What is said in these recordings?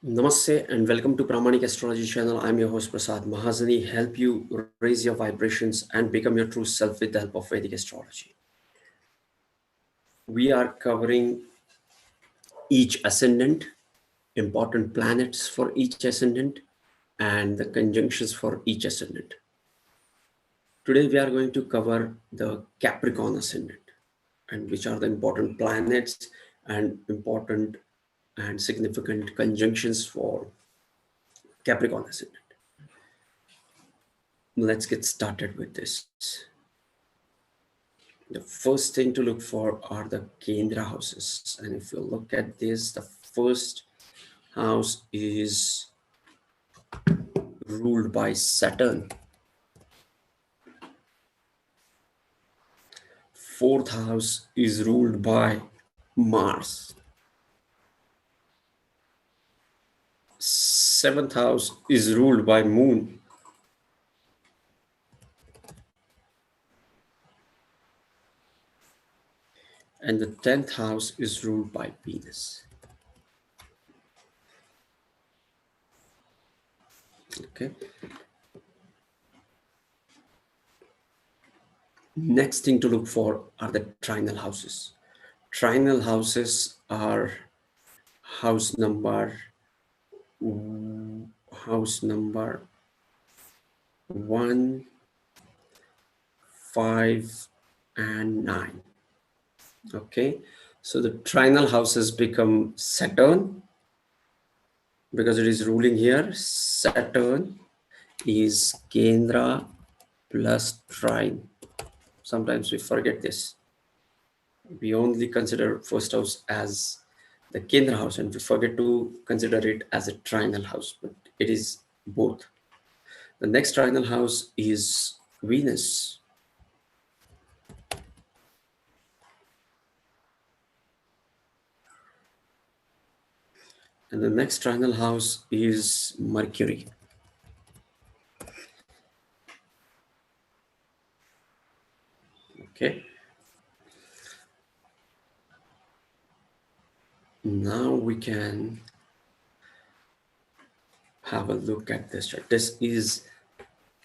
Namaste and welcome to Pramanik Astrology channel. I'm your host Prasad Mahazani. Help you raise your vibrations and become your true self with the help of Vedic astrology. We are covering each ascendant, important planets for each ascendant, and the conjunctions for each ascendant. Today we are going to cover the Capricorn ascendant and which are the important planets and important and significant conjunctions for Capricorn ascendant. Let's get started with this. The first thing to look for are the Kendra houses. And if you look at this, the first house is ruled by Saturn. Fourth house is ruled by Mars. Seventh house is ruled by Moon. And the 10th house is ruled by Venus. Okay. Next thing to look for are the trinal houses. Trinal houses are house number 1, 5, and 9. Okay, so the trinal houses become Saturn because it is ruling here. Saturn is Kendra plus trine. Sometimes we forget this. We only consider first house as the Kendra house and we forget to consider it as a trinal house, but it is both. The next trinal house is Venus. And the next trinal house is Mercury. Okay. Now we can have a look at this chart. This is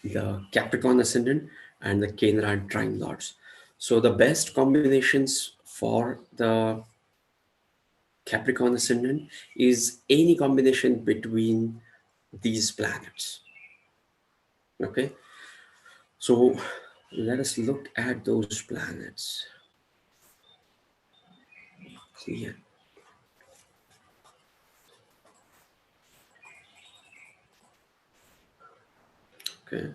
the Capricorn ascendant and the Kendra and trine lords. So the best combinations for the Capricorn ascendant is any combination between these planets. Okay, so let us look at those planets. Clear. Okay,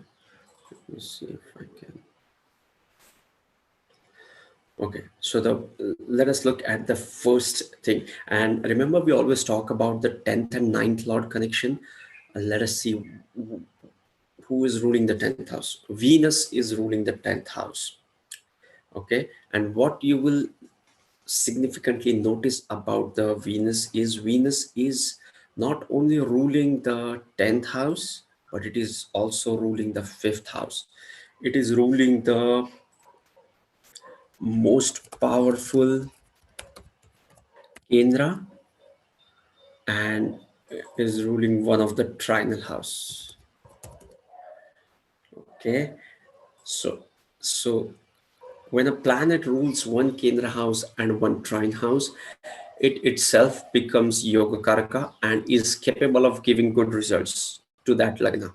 let me see if I can. Okay, so let us look at the first thing. And remember, we always talk about the 10th and 9th Lord connection. Let us see who is ruling the 10th house. Venus is ruling the 10th house. Okay, and what you will significantly notice about the Venus is not only ruling the 10th house, but it is also ruling the 5th house. It is ruling the most powerful Kendra and is ruling one of the trinal house. Okay, so when a planet rules one Kendra house and one trine house, it itself becomes Yoga Karaka and is capable of giving good results to that Lagna.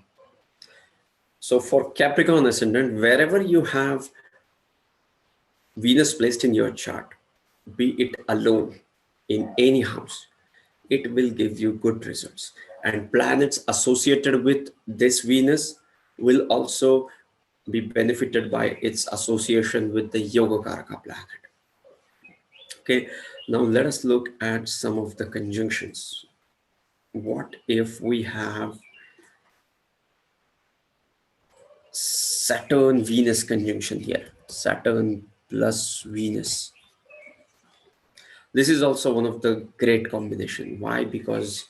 So for Capricorn ascendant, wherever you have Venus placed in your chart, be it alone in any house, it will give you good results. And planets associated with this Venus will also be benefited by its association with the Yogakaraka planet. Okay, now let us look at some of the conjunctions. What if we have Saturn-Venus conjunction here? Saturn plus Venus. This is also one of the great combination. Why? Because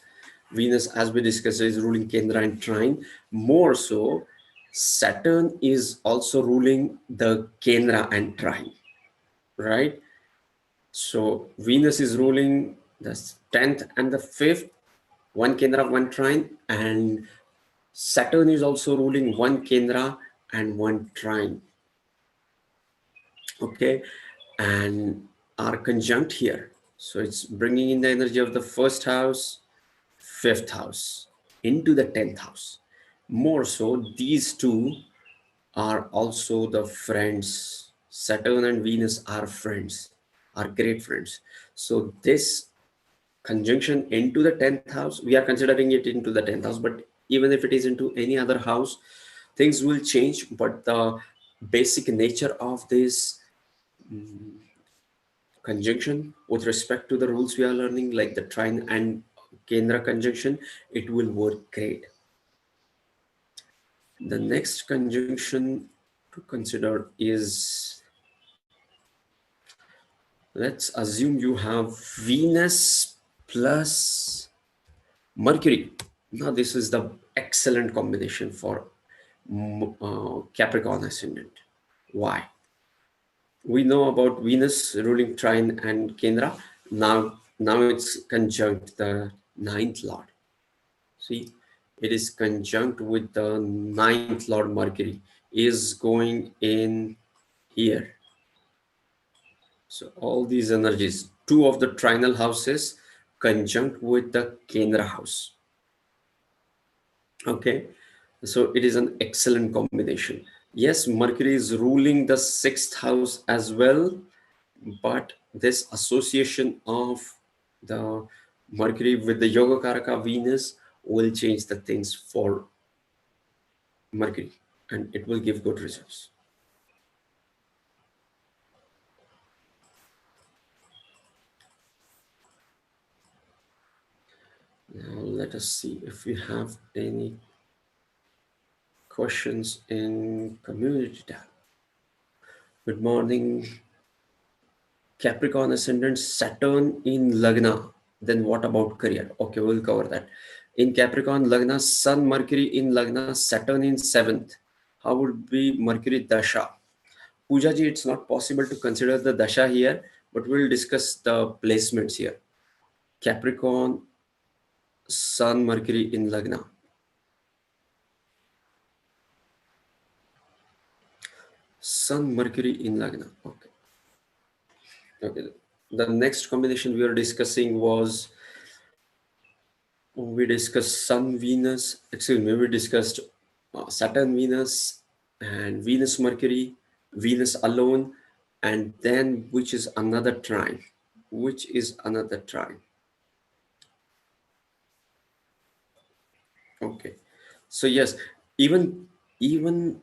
Venus, as we discussed, is ruling Kendra and trine. More so, Saturn is also ruling the Kendra and trine, right? So Venus is ruling the 10th and the 5th, one Kendra, one trine, and Saturn is also ruling one Kendra and one trine. Okay, and are conjunct here. So it's bringing in the energy of the first house, fifth house into the 10th house. More so, these two are also the friends. Saturn and Venus are friends, are great friends. So this conjunction into the 10th house, we are considering it into the 10th house, but even if it is into any other house, things will change. But the basic nature of this conjunction with respect to the rules we are learning, like the trine and Kendra conjunction, it will work great. The next conjunction to consider is, let's assume you have Venus plus Mercury. Now, this is the excellent combination for Capricorn ascendant. Why? We know about Venus ruling trine and Kendra. Now it's conjunct the ninth lord. See, it is conjunct with the ninth lord Mercury is going in here. So all these energies, two of the trinal houses conjunct with the Kendra house. Okay, so it is an excellent combination. Yes, Mercury is ruling the sixth house as well, but this association of the Mercury with the Yoga Karaka Venus will change the things for Mercury, and it will give good results. Now let us see if we have any questions in community tab. Good morning. Capricorn ascendant, Saturn in Lagna. Then what about career? Okay, we'll cover that. In Capricorn Lagna, Sun, Mercury in Lagna, Saturn in 7th. How would be Mercury Dasha? Pooja ji, it's not possible to consider the Dasha here, but we'll discuss the placements here. Capricorn, Sun, Mercury in Lagna. Sun, Mercury in Lagna. Okay. Okay. The next combination we were discussing was, we discussed Sun, Venus, excuse me, we discussed Saturn, Venus, and Venus, Mercury, Venus alone, and then which is another trine? Which is another trine? Okay. So yes, even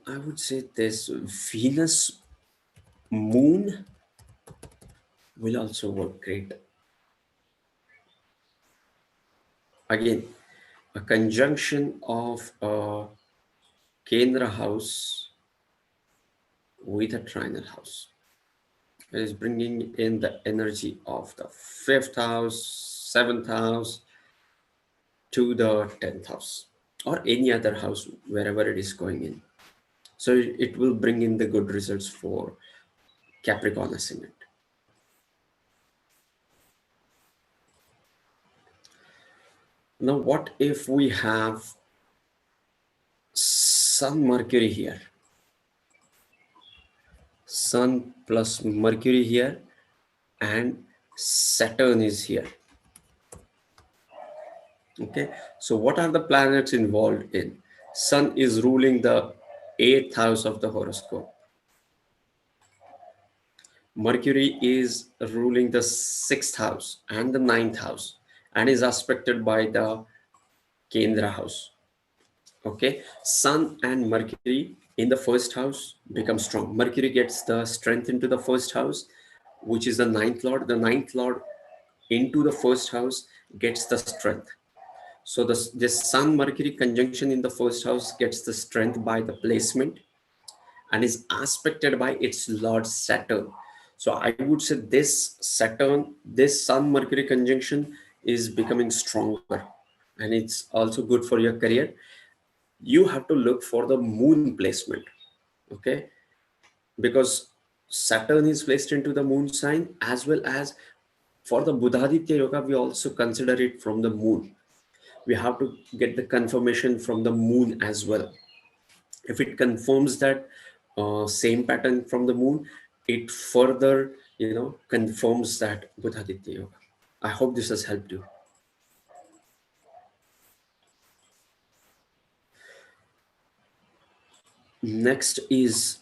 I would say this Venus Moon will also work great. Again, a conjunction of a Kendra house with a trinal house. It is bringing in the energy of the fifth house, seventh house to the 10th house, or any other house wherever it is going in. So it will bring in the good results for Capricorn ascendant. Now, what if we have Sun Mercury here? Sun plus Mercury here, and Saturn is here. Okay, so what are the planets involved in? Sun is ruling the 8th house of the horoscope. Mercury is ruling the 6th house and the 9th house, and is aspected by the Kendra house. Okay, Sun and Mercury in the first house become strong. Mercury gets the strength into the first house, which is the ninth lord. The ninth lord into the first house gets the strength. So this Sun Mercury conjunction in the first house gets the strength by the placement and is aspected by its lord Saturn. So I would say this Saturn, this Sun Mercury conjunction is becoming stronger, and it's also good for your career. You have to look for the moon placement, okay? Because Saturn is placed into the moon sign, as well as for the Buddhaditya yoga, we also consider it from the moon. we have to get the confirmation from the moon as well. If it confirms that same pattern from the moon, it further, confirms that Buddhaditya Yoga. I hope this has helped you. Next is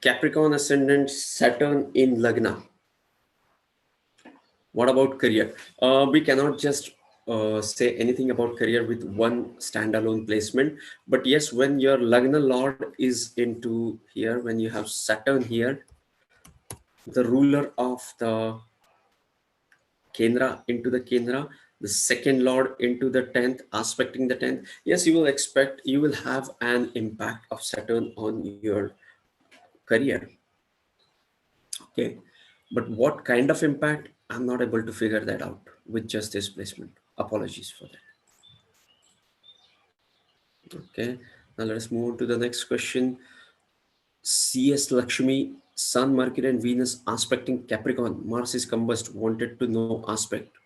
Capricorn ascendant, Saturn in Lagna. What about career? We cannot just say anything about career with one standalone placement. But yes, when your Lagna Lord is into here, when you have Saturn here, the ruler of the Kendra into the Kendra, the second Lord into the 10th, aspecting the 10th. Yes, you will have an impact of Saturn on your career. Okay. But what kind of impact? I'm not able to figure that out with just this placement. Apologies for that. Okay. Now let us move on to the next question. CS Lakshmi, Sun, Mercury, and Venus aspecting Capricorn. Mars is combust. Wanted to know aspect.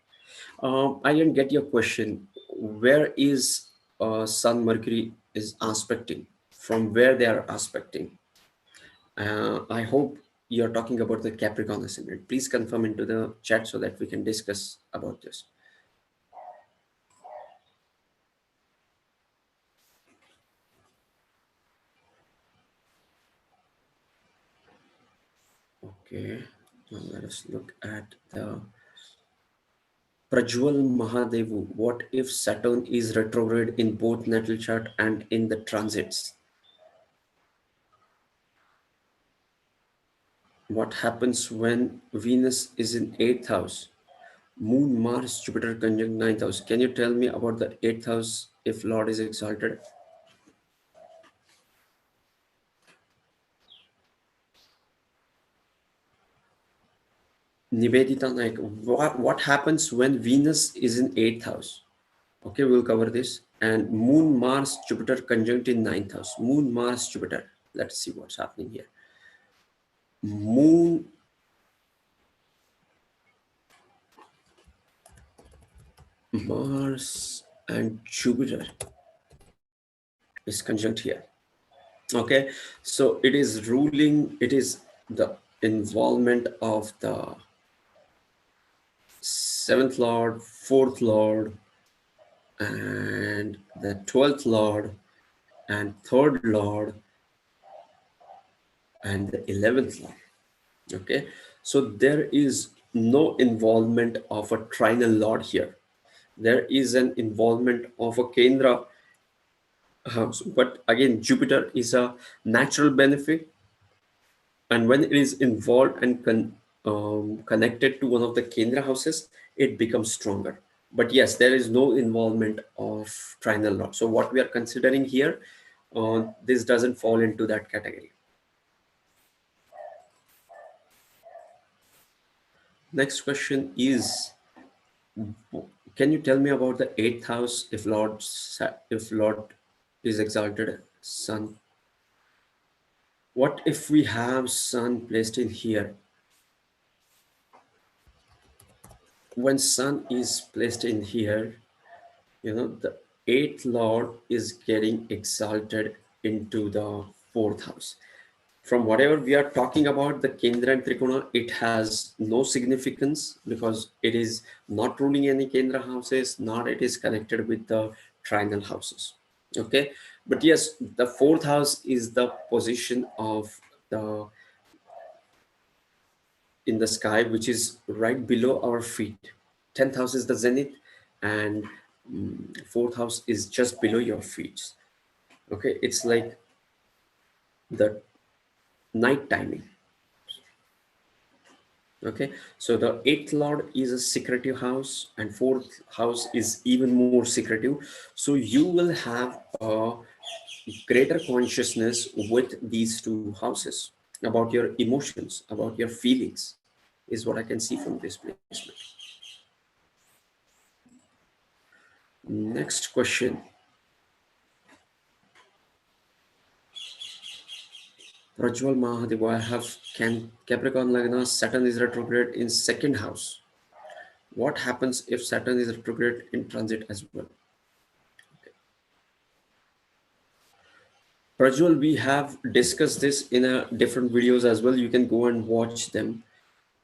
I didn't get your question. Where is Sun, Mercury is aspecting? From where they are aspecting? I hope you're talking about the Capricorn ascendant. Please confirm into the chat so that we can discuss about this. Okay, now let us look at the Prajwal Mahadevu. What if Saturn is retrograde in both natal chart and in the transits? What happens when Venus is in 8th house? Moon, Mars, Jupiter conjunct 9th house. Can you tell me about the 8th house if Lord is exalted? Nivedita Naik, what happens when Venus is in 8th house? Okay, we'll cover this. And Moon, Mars, Jupiter conjunct in 9th house. Moon, Mars, Jupiter. Let's see what's happening here. Moon, Mars, and Jupiter is conjunct here. Okay, so it is the involvement of the 7th Lord, 4th Lord, and the 12th Lord, and 3rd Lord, and the 11th Lord. Okay, so there is no involvement of a trinal Lord here. There is an involvement of a Kendra house, but again, Jupiter is a natural benefit, and when it is involved and connected to one of the Kendra houses, it becomes stronger. But yes, there is no involvement of trinal Lord. So what we are considering here, this doesn't fall into that category. Next question is, can you tell me about the 8th house if Lord is exalted Sun? What if we have Sun placed in here? When Sun is placed in here, the 8th Lord is getting exalted into the 4th house. From whatever we are talking about, the Kendra and Trikona, it has no significance because it is not ruling any Kendra houses, nor it is connected with the trinal houses. Okay, but yes, the 4th house is the position of the in the sky, which is right below our feet. 10th house is the zenith, and 4th house is just below your feet. Okay, it's like the night timing. Okay, so the 8th Lord is a secretive house, and 4th house is even more secretive. So you will have a greater consciousness with these two houses about your emotions, about your feelings, is what I can see from this placement. Next question. Prajwal Mahadeva, I have Capricorn Lagna, Saturn is retrograde in 2nd house. What happens if Saturn is retrograde in transit as well? Prajwal, we have discussed this in a different videos as well. You can go and watch them.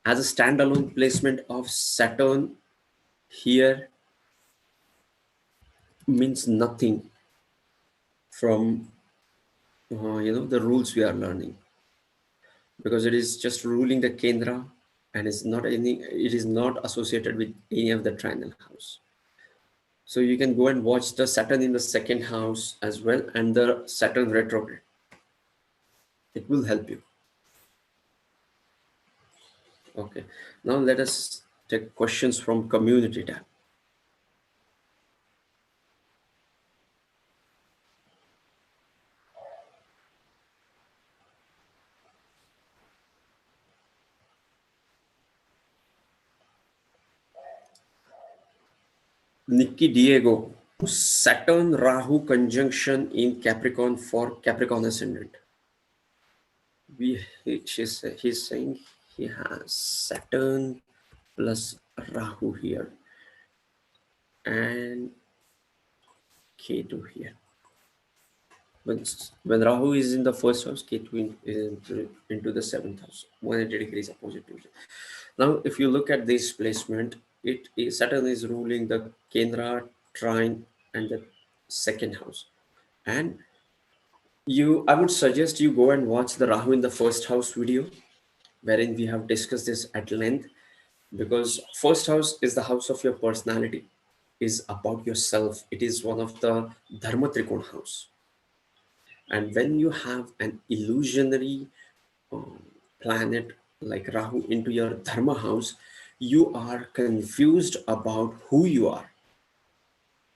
As a standalone placement of Saturn here means nothing from the rules we are learning, because it is just ruling the Kendra, and it is not associated with any of the trinal house. So you can go and watch the Saturn in the second house as well, and the Saturn retrograde. It will help you. Okay. Now let us take questions from community tab. Nikki Diego, Saturn Rahu conjunction in Capricorn for Capricorn ascendant. He's saying he has Saturn plus Rahu here and Ketu here. When Rahu is in the first house, Ketu is into the seventh house, 180 degrees opposite to each other. Now, if you look at this placement, Saturn is ruling the Kendra, trine, and the second house. And I would suggest you go and watch the Rahu in the first house video, wherein we have discussed this at length, because first house is the house of your personality, is about yourself. It is one of the Dharma Trikon house. And when you have an illusionary planet like Rahu into your Dharma house, you are confused about who you are.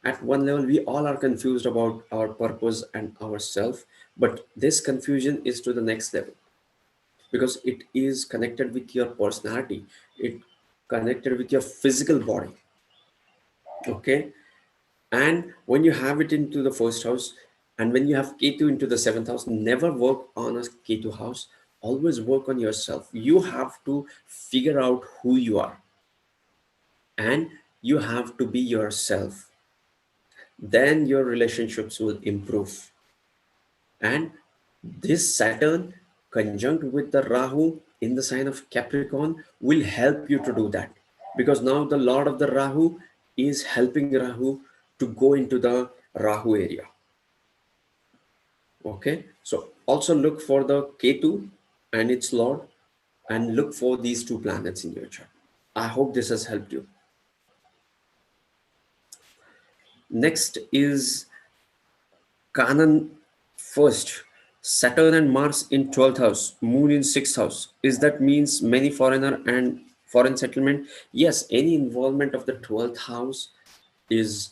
At one level, we all are confused about our purpose and ourself, but this confusion is to the next level, because it is connected with your personality, it connected with your physical body. Okay. And when you have it into the first house, and when you have Ketu into the seventh house, never work on a Ketu house. Always work on yourself. You have to figure out who you are, and you have to be yourself. Then your relationships will improve. And this Saturn conjunct with the Rahu in the sign of Capricorn will help you to do that, because now the Lord of the Rahu is helping Rahu to go into the Rahu area. Okay, so also look for the Ketu and its Lord, and look for these two planets in your chart. I hope this has helped you. Next is Kanan first. Saturn and Mars in 12th house, Moon in 6th house. Is that means many foreigner and foreign settlement? Yes, any involvement of the 12th house is,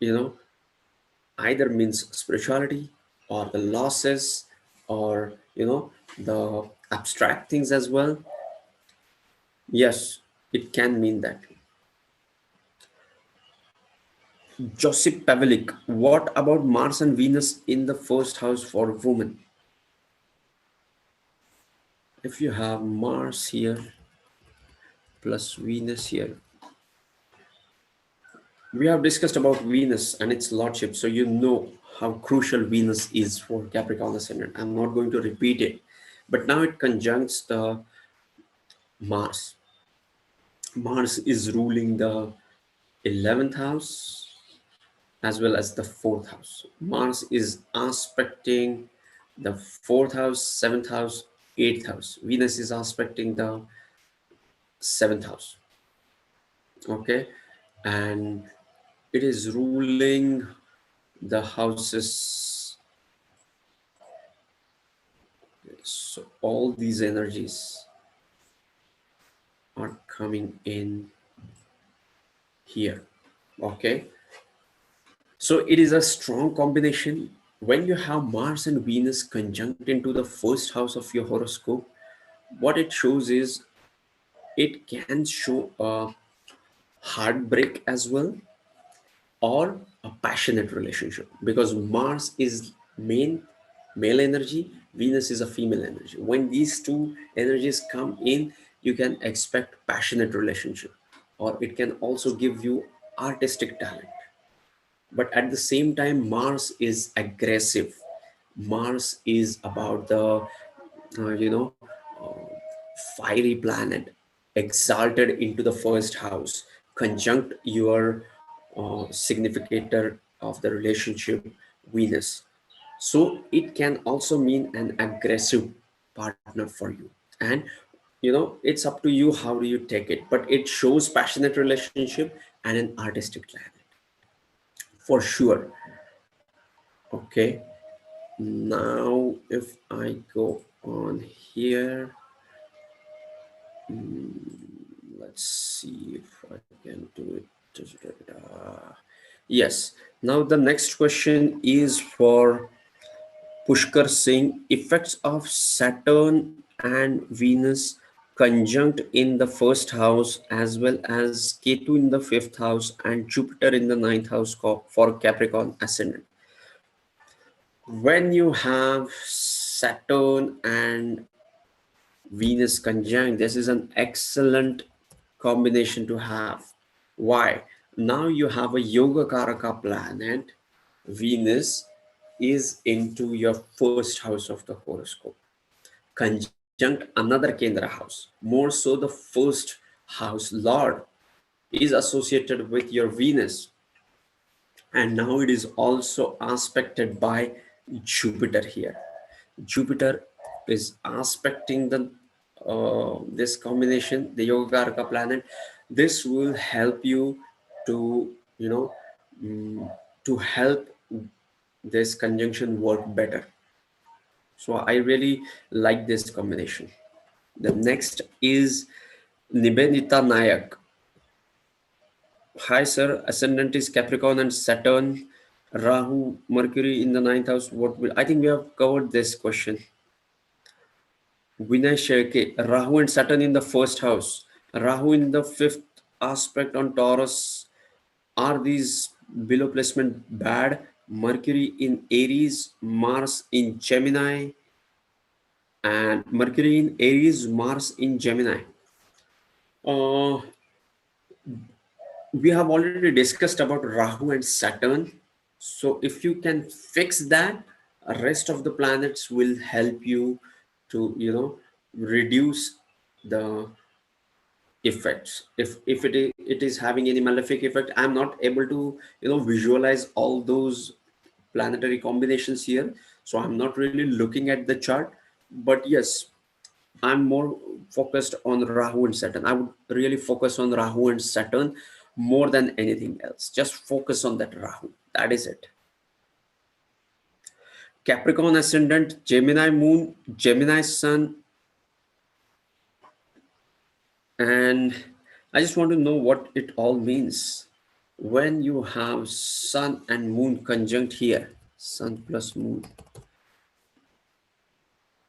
either means spirituality or the losses, or the abstract things as well. Yes, it can mean that. Josip Pavlik, what about Mars and Venus in the first house for women? If you have Mars here plus Venus here, we have discussed about Venus and its lordship, so you know how crucial Venus is for Capricorn ascendant. I'm not going to repeat it, but now it conjuncts the Mars. Mars is ruling the 11th house as well as the 4th house. Mars is aspecting the 4th house, 7th house, 8th house. Venus is aspecting the 7th house. Okay, and it is ruling the houses. So all these energies are coming in here. Okay, so it is a strong combination. When you have Mars and Venus conjunct into the first house of your horoscope, what it shows is it can show a heartbreak as well, or a passionate relationship, because Mars is male energy, Venus is a female energy. When these two energies come in, you can expect passionate relationship, or it can also give you artistic talent. But at the same time, Mars is aggressive. Mars is about the you know fiery planet, exalted into the first house, conjunct your significator of the relationship, Venus. So it can also mean an aggressive partner for you. And it's up to you how do you take it, but it shows passionate relationship and an artistic planet for sure. Okay, now if I go on here, let's see if I can do it. Yes, now the next question is for Pushkar Singh. Effects of Saturn and Venus conjunct in the first house, as well as Ketu in the fifth house and Jupiter in the ninth house for Capricorn ascendant. When you have Saturn and Venus conjunct, this is an excellent combination to have. Why? Now you have a Yoga Karaka planet. Venus is into your first house of the horoscope, conjunct another Kendra house. More so, the first house Lord is associated with your Venus, and now it is also aspected by Jupiter here. Jupiter is aspecting the this combination, the Yogakaraka planet. This will help you to mm, to help this conjunction work better. So I really like this combination. The next is Nibenita Nayak. Hi sir, ascendant is Capricorn and Saturn, Rahu, Mercury in the ninth house. What will I think we have covered this question. Vinay Sheke, Rahu and Saturn in the first house, Rahu in the fifth aspect on Taurus. Are these below placement bad? Mercury in Aries, Mars in Gemini, and Mercury in Aries, Mars in Gemini. Uh, we have already discussed about Rahu and Saturn. So if you can fix that, rest of the planets will help you to reduce the effects. If it is having any malefic effect, I'm not able to visualize all those planetary combinations here, so I'm not really looking at the chart. But yes, I'm more focused on Rahu and Saturn. I would really focus on Rahu and Saturn more than anything else. Just focus on that Rahu. That is it. Capricorn ascendant, Gemini moon, Gemini sun, and I just want to know what it all means. When you have sun and moon conjunct here, sun plus moon.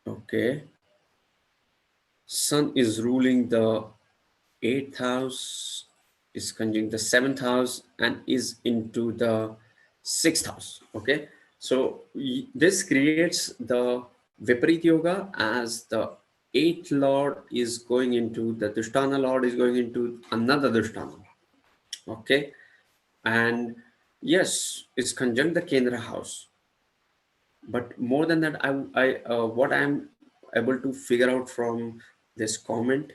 Okay, sun is ruling the eighth house, is conjunct the seventh house, and is into the sixth house. Okay, so this creates the Viparit Yoga, as the eighth lord is going into the Dushtana lord is going into another Dushtana. Okay, and yes, it's conjunct the Kendra house. But more than that, what I'm able to figure out from this comment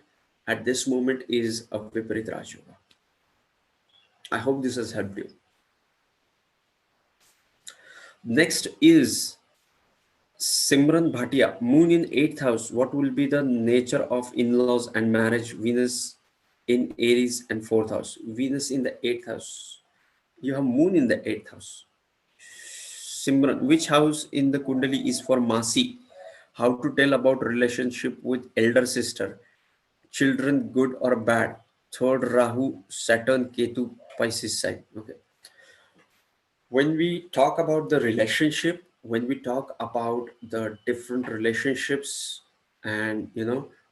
at this moment is a Viparit Raj Yoga. I hope this has helped you. Next is Simran Bhatia, moon in 8th house. What will be the nature of in-laws and marriage? Venus in Aries and 4th house. Venus in the 8th house. You have moon in the 8th house. Simran, which house in the Kundali is for Masi? How to tell about relationship with elder sister? Children good or bad? Third Rahu, Saturn, Ketu, Pisces sign. Okay. When we talk about the relationship, when we talk about the different relationships, and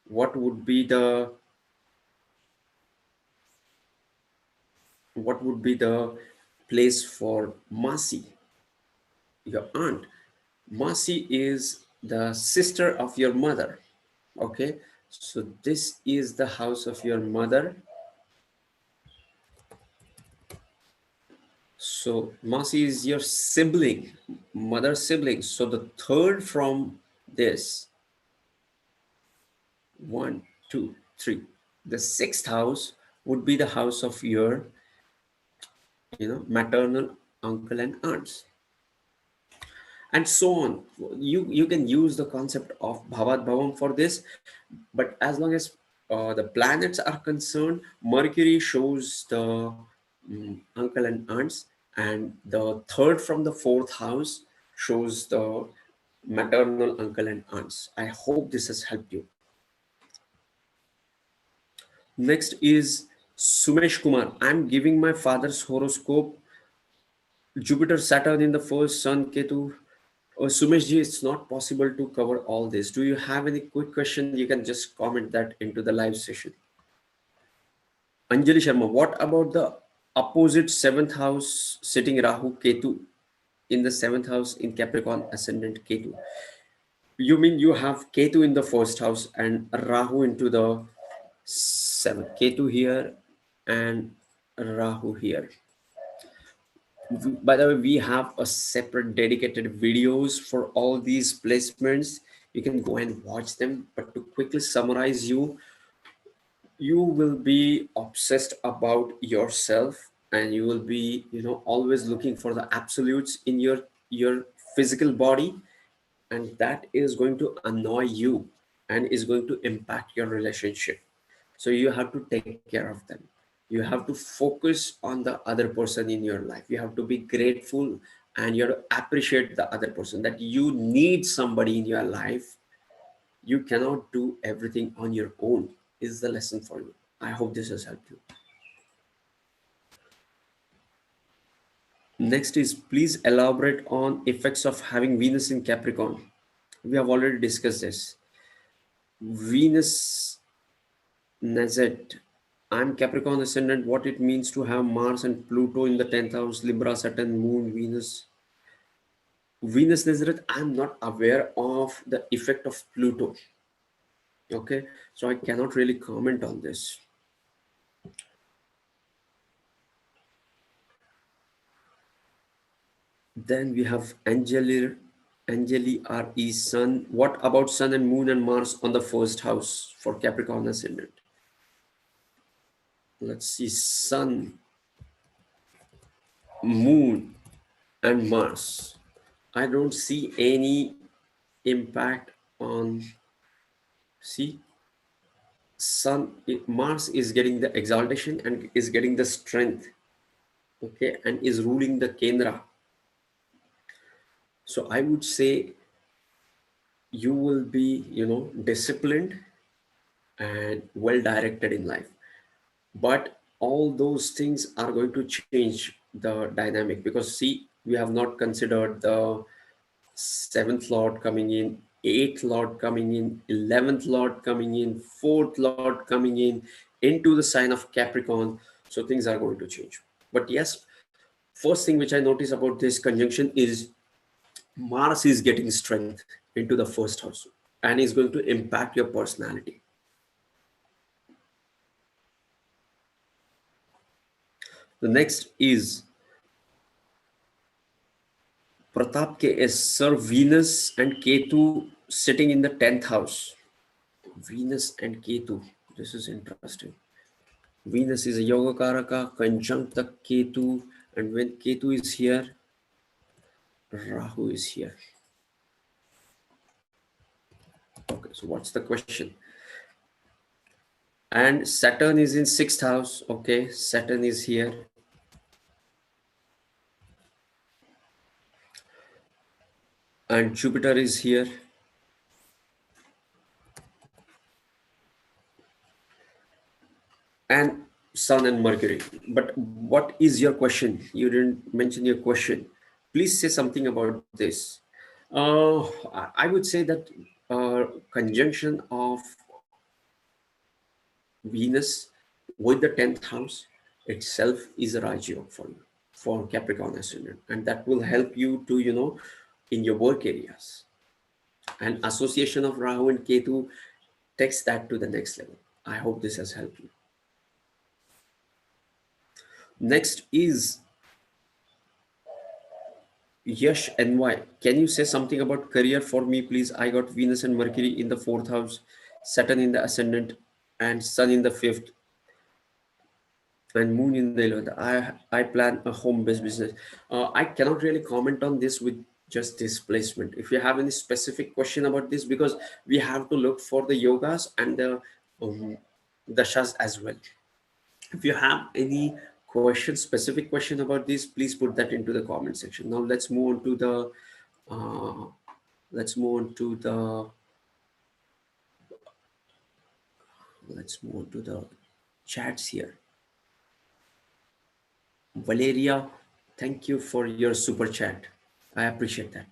what would be the what would be the place for Masi, your aunt. Masi is the sister of your mother. Okay, so this is the house of your mother. So Masi is your sibling. mother siblings. So the third from this, one, two, three. The sixth house would be the house of your, maternal uncle and aunts, and so on. You can use the concept of bhavat bhavam for this, but as long as the planets are concerned, Mercury shows the uncle and aunts, and the third from the fourth house shows the maternal uncle and aunts. I hope this has helped you. Next is Sumesh Kumar. I'm giving my father's horoscope. Jupiter, Saturn in the first, Sun, Ketu. Oh, Sumesh ji, it's not possible to cover all this. Do you have any quick question? You can just comment that into the live session. Anjali Sharma, what about the opposite seventh house sitting Rahu Ketu in the seventh house in Capricorn ascendant Ketu? You mean you have Ketu in the first house and Rahu into the seventh? Ketu here and Rahu here. By the way, we have a separate dedicated videos for all these placements. You can go and watch them, but to quickly summarize you will be obsessed about yourself, and you will be always looking for the absolutes in your physical body, and that is going to annoy you and is going to impact your relationship. So you have to take care of them. You have to focus on the other person in your life. You have to be grateful, and you have to appreciate the other person, that you need somebody in your life. You cannot do everything on your own, is the lesson for you. I hope this has helped you. Next is, please elaborate on effects of having Venus in Capricorn. We have already discussed this. Venus Nazet. I'm Capricorn ascendant. What it means to have Mars and Pluto in the 10th house, Libra, Saturn, Moon, Venus. Venus Nazareth, I'm not aware of the effect of Pluto. Okay, so I cannot really comment on this. Then we have Angeli R.E. Sun. What about Sun and Moon and Mars on the first house for Capricorn ascendant? Let's see, Sun, Moon, and Mars. I don't see any impact on, see, Mars is getting the exaltation and is getting the strength, okay, and is ruling the Kendra. So I would say you will be, disciplined and well directed in life. But all those things are going to change the dynamic, because see, we have not considered the seventh lord coming in, eighth lord coming in, 11th lord coming in, fourth lord coming in into the sign of Capricorn. So things are going to change. But yes, first thing which I notice about this conjunction is Mars is getting strength into the first house and is going to impact your personality. The next is Pratap K.S. Sir, Venus and Ketu sitting in the 10th house. Venus and Ketu. This is interesting. Venus is a Yoga Karaka, conjunct the Ketu, and when Ketu is here, Rahu is here. Okay, so what's the question? And Saturn is in 6th house. Okay, Saturn is here. And Jupiter is here. And Sun and Mercury. But what is your question? You didn't mention your question. Please say something about this. I would say that conjunction of Venus with the 10th house itself is a Raj Yoga for you, for Capricorn ascendant, and that will help you to, in your work areas. And association of Rahu and Ketu takes that to the next level. I hope this has helped you. Next is Yash NY, can you say something about career for me, please? I got Venus and Mercury in the fourth house, Saturn in the ascendant, and Sun in the fifth, and Moon in the 11th. I plan a home-based business. I cannot really comment on this with just this placement. If you have any specific question about this, because we have to look for the yogas and the dashas as well. If you have any question, specific question about this, please put that into the comment section. Now uh, let's move on to the let's move on to the chats here. Valeria, thank you for your super chat. I appreciate that.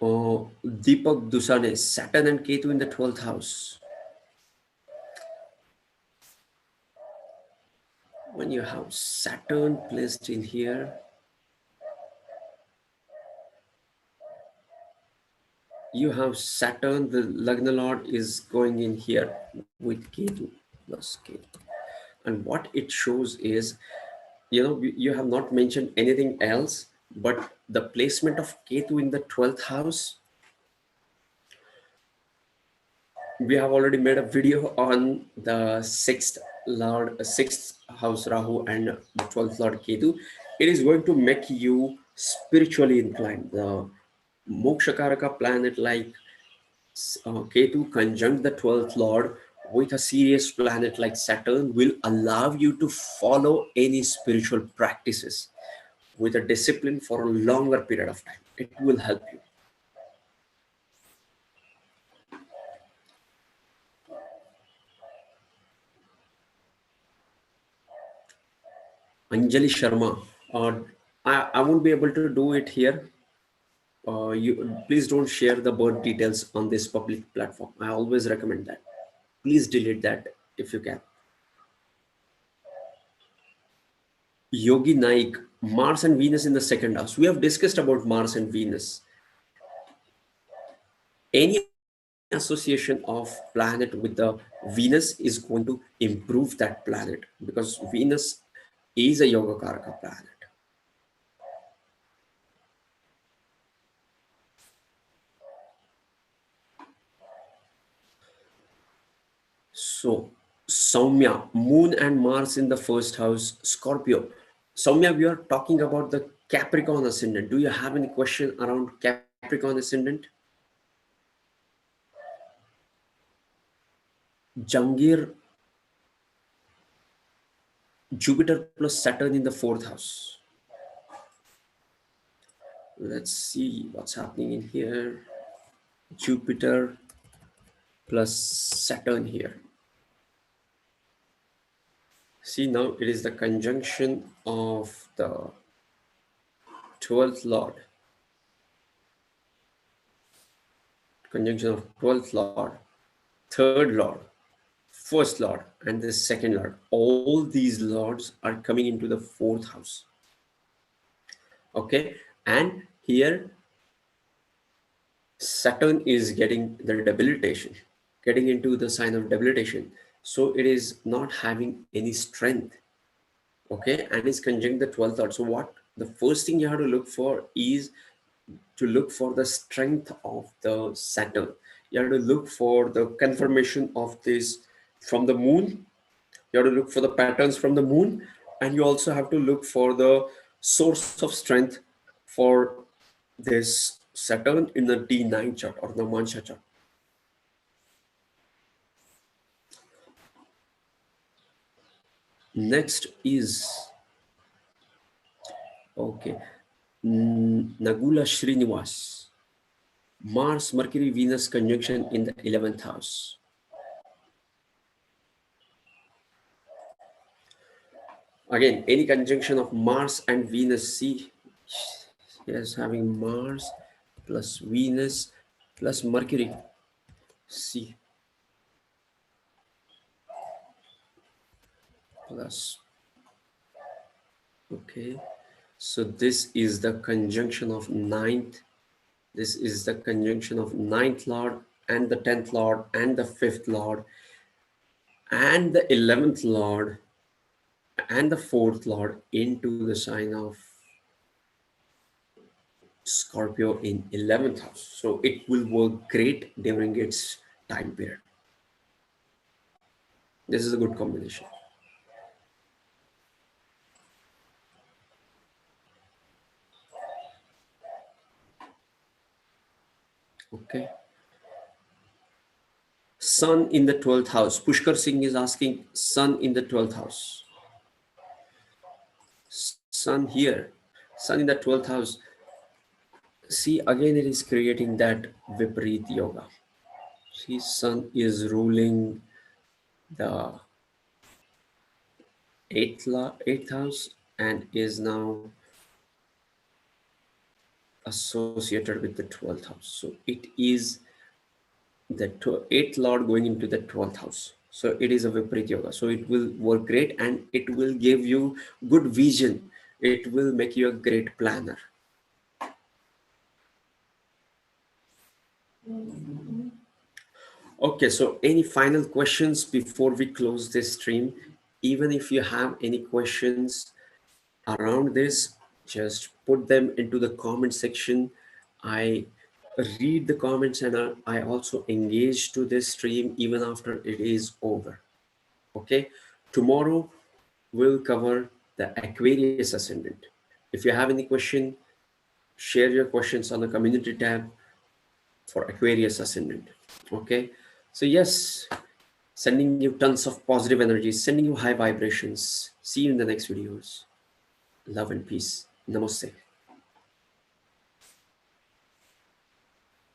Deepak Dusane, Saturn and Ketu in the 12th house. When you have Saturn placed in here, you have Saturn, the Lagna Lord is going in here with Ketu plus Ketu. And what it shows is, you have not mentioned anything else, but the placement of Ketu in the 12th house. We have already made a video on the sixth house Rahu and the 12th Lord Ketu. It is going to make you spiritually inclined. The Moksha Karaka planet like Ketu conjunct the 12th Lord with a serious planet like Saturn will allow you to follow any spiritual practices with a discipline for a longer period of time. It will help you. Anjali Sharma, I won't be able to do it here. You please don't share the birth details on this public platform. I always recommend that. Please delete that if you can. Yogi Naik, Mars and Venus in the second house. We have discussed about Mars and Venus. Any association of planet with the Venus is going to improve that planet, because Venus is a Yoga Karaka planet. So, Saumya, Moon and Mars in the first house, Scorpio. Saumya, we are talking about the Capricorn ascendant. Do you have any question around Capricorn ascendant? Jangir, Jupiter plus Saturn in the fourth house. Let's see what's happening in here. Jupiter plus Saturn here. See, now it is the conjunction of the 12th Lord. Conjunction of 12th Lord, 3rd Lord, 1st Lord, and the 2nd Lord. All these Lords are coming into the 4th house. Okay, and here Saturn is getting the debilitation, getting into the sign of debilitation. So it is not having any strength. Okay, and it's conjunct the 12th Lord. So what the first thing you have to look for is to look for the strength of the Saturn. You have to look for the confirmation of this from the moon. You have to look for the patterns from the moon, and you also have to look for the source of strength for this Saturn in the D9 chart or the Mansha chart. Next is, okay, Nagula Srinivas. Mars, Mercury, Venus conjunction in the 11th house. Again, any conjunction of Mars and Venus, see, yes, having Mars plus Venus plus Mercury, see, plus, okay, so this is the conjunction of 9th, this is the conjunction of 9th Lord and the 10th Lord and the 5th Lord and the 11th Lord and the fourth lord into the sign of Scorpio in 11th house. So it will work great during its time period. This is a good combination. Okay. Sun in the 12th house. Pushkar Singh is asking Sun in the 12th house. Sun here. Sun in the 12th house. See, again, it is creating that Viparit Yoga. See, Sun is ruling the eighth house and is now associated with the 12th house. So it is the eighth lord going into the 12th house. So it is a Viparit Yoga. So it will work great and it will give you good vision. It will make you a great planner. Okay, so any final questions before we close this stream? Even if you have any questions around this, just put them into the comment section. I read the comments and I also engage to this stream even after it is over. Okay, tomorrow we'll cover the Aquarius ascendant. If you have any question, share your questions on the community tab for Aquarius ascendant. Okay, so yes, sending you tons of positive energy, sending you high vibrations. See you in the next videos. Love and peace. Namaste.